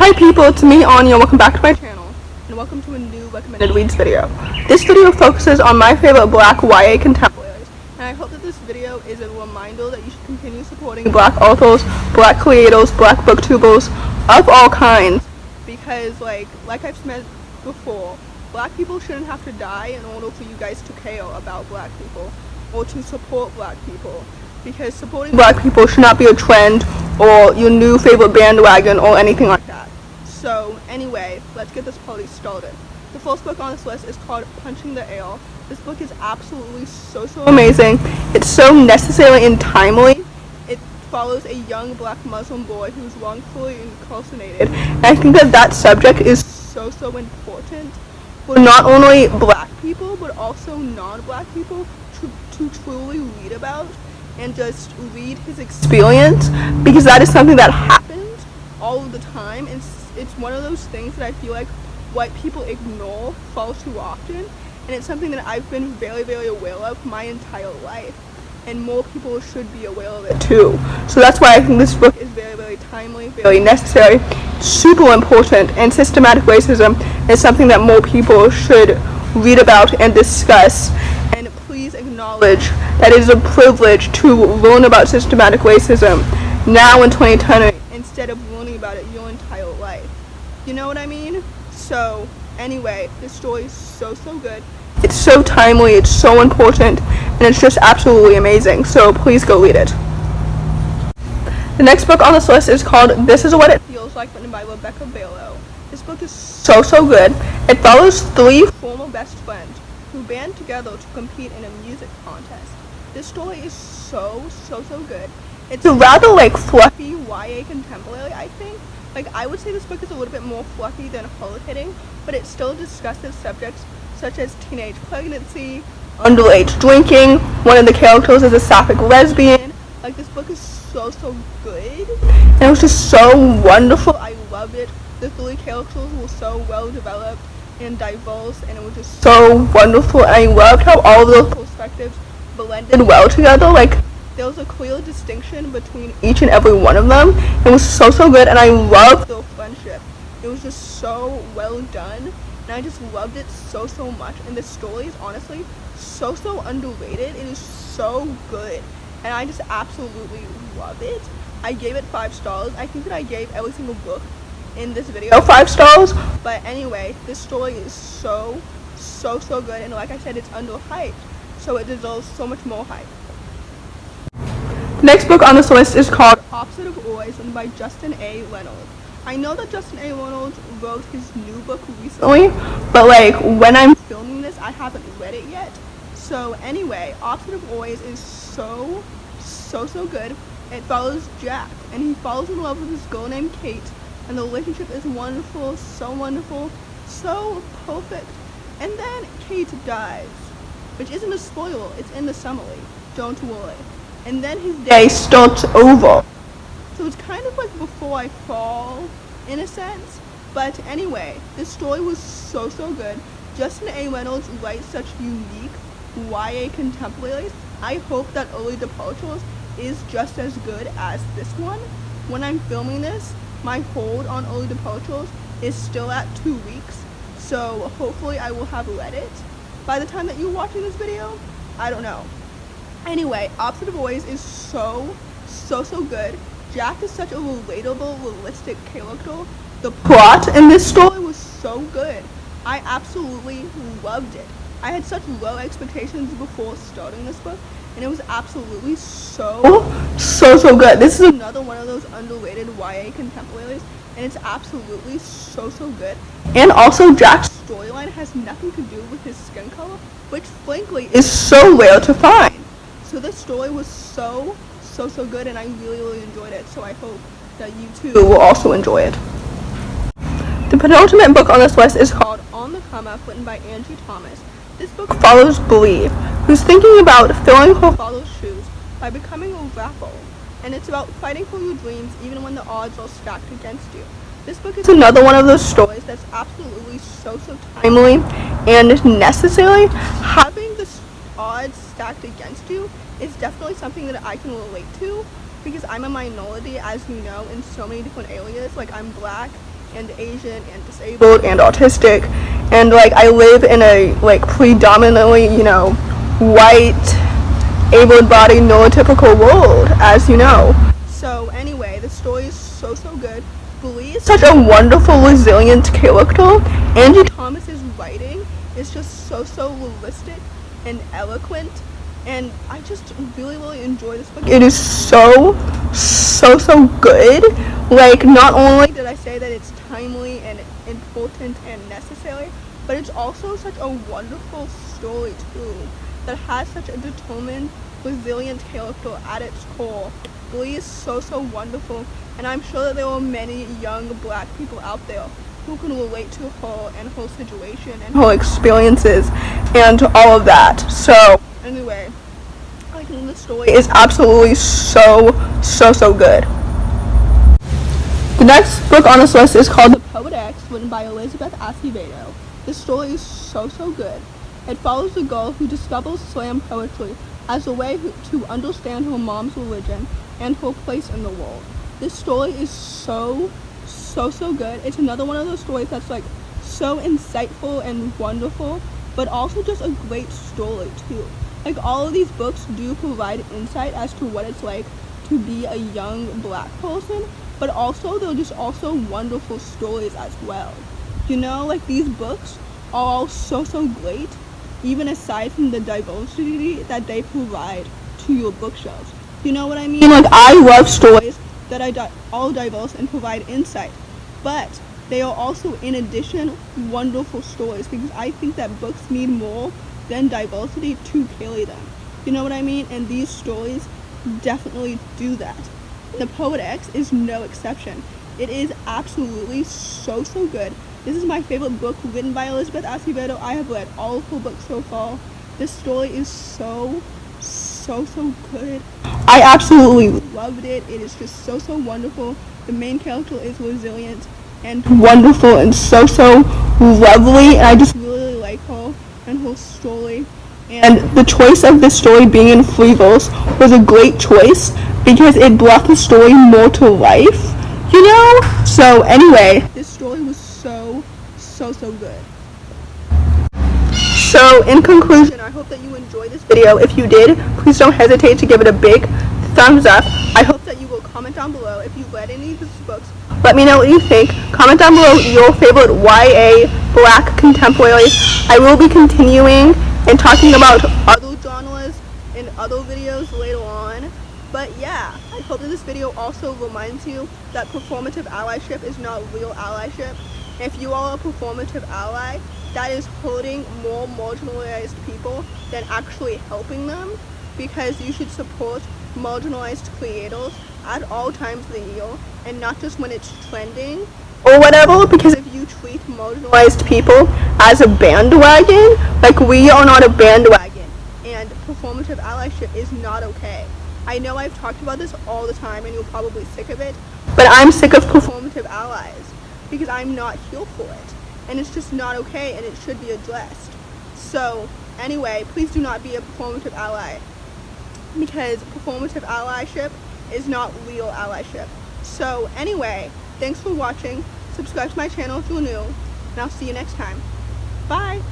Hi people, it's me Anja, welcome back to my channel, and welcome to a new recommended reads video. This video focuses on my favorite black YA contemporaries, and I hope that this video is a reminder that you should continue supporting black authors, black creators, black booktubers of all kinds, because like I've said before, black people shouldn't have to die in order for you guys to care about black people, or to support black people. Because supporting black people should not be a trend or your new favorite bandwagon or anything like that. So anyway, let's get this party started. The first book on this list is called Punching the Air. This book is absolutely so amazing. It's so necessary and timely. It follows a young black Muslim boy who's wrongfully incarcerated. And I think that subject is so important for not only black people but also non-black people to truly read about and just read his experience, because that is something that happens all of the time, and it's one of those things that I feel like white people ignore far too often, and it's something that I've been very aware of my entire life, and more people should be aware of it too. So that's why I think this book is very timely, very necessary, super important, and systematic racism is something that more people should read about and discuss. And please acknowledge that it is a privilege to learn about systematic racism now in 2020 instead of learning about it your entire life. You know what I mean? So anyway, this story is so good. It's so timely, it's so important, and it's just absolutely amazing. So please go read it. The next book on this list is called This Is What It Feels Like, written by Rebecca Barrow. This book is so good. It follows three former best friends who band together to compete in a music contest. This story is so good. It's a rather fluffy YA contemporary, I think. I would say this book is a little bit more fluffy than hard-hitting, but it still discusses subjects such as teenage pregnancy, underage drinking. One of the characters is a sapphic lesbian. This book is so good, and it was just so wonderful. I loved it. The three characters were so well developed and diverse, and it was just so wonderful, and I loved how all of those perspectives blended well together. There was a clear distinction between each and every one of them. It was so good, and I loved their friendship. It was just so well done, and I just loved it so much. And this story is honestly so underrated. It is so good, and I just absolutely love it. I gave it 5 stars. I think that I gave every single book in this video 5 stars, but anyway, this story is so good, and like I said, it's underhyped, so it deserves so much more hype. The next book on this list is called Opposite of Always, written by Justin A. Reynolds. I know that Justin A. Reynolds wrote his new book recently, but when I'm filming this, I haven't read it yet. So anyway, Opposite of Always is so good. It follows Jack, and he falls in love with this girl named Kate, and the relationship is wonderful, so perfect. And then Kate dies, which isn't a spoiler, it's in the summary, don't worry. And then his day starts over. So it's kind of like Before I Fall, in a sense. But anyway, this story was so good. Justin A. Reynolds writes such unique YA contemporaries. I hope that Early Departures is just as good as this one. When I'm filming this, my hold on Early Departures is still at 2 weeks, so hopefully I will have read it by the time that you're watching this video. I don't know. Anyway, Opposite of Always is so good. Jack is such a relatable, realistic character. The plot in this story was so good. I absolutely loved it. I had such low expectations before starting this book, and it was absolutely so good. This is another one of those underrated YA contemporaries, and it's absolutely so good. And also, Jack's storyline has nothing to do with his skin color, which frankly is so rare to find. So this story was so good, and I really enjoyed it, so I hope that you too will also enjoy it. The penultimate book on this list is called On the Coma, written by Angie Thomas. This book follows Believe, who's thinking about filling her father's shoes by becoming a rapper, and it's about fighting for your dreams even when the odds are stacked against you. This book is another one of those stories that's absolutely so timely and necessary. Having the odds stacked against you is definitely something that I can relate to, because I'm a minority, as you know, in so many different areas. I'm black, and Asian and disabled and autistic, and like I live in a like predominantly, you know, white, able-bodied, neurotypical world, as you know. So anyway, the story is so good. Blee is such a wonderful, resilient character. Angie Thomas's writing is just so realistic and eloquent, and I just really enjoy this book. It is so good. Like, not only did I say that it's timely and important and necessary, but it's also such a wonderful story too, that has such a determined, resilient character at its core. Blee is so wonderful, and I'm sure that there are many young black people out there who can relate to her and her situation and her experiences and all of that. So anyway, I think the story is absolutely so good. The next book on this list is called The Poet X, written by Elizabeth Acevedo. This story is so good. It follows a girl who discovers slam poetry as a way to understand her mom's religion and her place in the world. This story is so good. It's another one of those stories that's like so insightful and wonderful, but also just a great story too. Like, all of these books do provide insight as to what it's like to be a young black person, but also they're just also wonderful stories as well. You know, like, these books are all so great, even aside from the diversity that they provide to your bookshelves. You know what I mean? Like, I love stories that are all diverse and provide insight, but they are also, in addition, wonderful stories, because I think that books need more than diversity to carry them. You know what I mean? And these stories definitely do that. The Poet X is no exception. It is absolutely so good. This is my favorite book written by Elizabeth Acevedo. I have read all of her books so far. This story is so good. I absolutely loved it. It is just so wonderful. The main character is resilient and wonderful and so lovely, and I just really like her and her story. And the choice of the story being in free verse was a great choice because it brought the story more to life, you know? So anyway, this story was so good. So in conclusion, I hope that you enjoyed this video. If you did, please don't hesitate to give it a big thumbs up. I hope that you will comment down below if you've read any of these books. Let me know what you think. Comment down below your favorite YA black contemporaries. I will be continuing and talking about other genres in other videos later on. But yeah, I hope that this video also reminds you that performative allyship is not real allyship. If you are a performative ally, that is hurting more marginalized people than actually helping them, because you should support marginalized creators at all times of the year and not just when it's trending or whatever, because if you treat marginalized people as a bandwagon, like, we are not a bandwagon, and performative allyship is not okay. I know I've talked about this all the time and you're probably sick of it, but I'm sick of performative allies because I'm not here for it, and it's just not okay and it should be addressed. So anyway, please do not be a performative ally, because performative allyship is not real allyship. So anyway, thanks for watching. Subscribe to my channel if you're new, and I'll see you next time. Bye!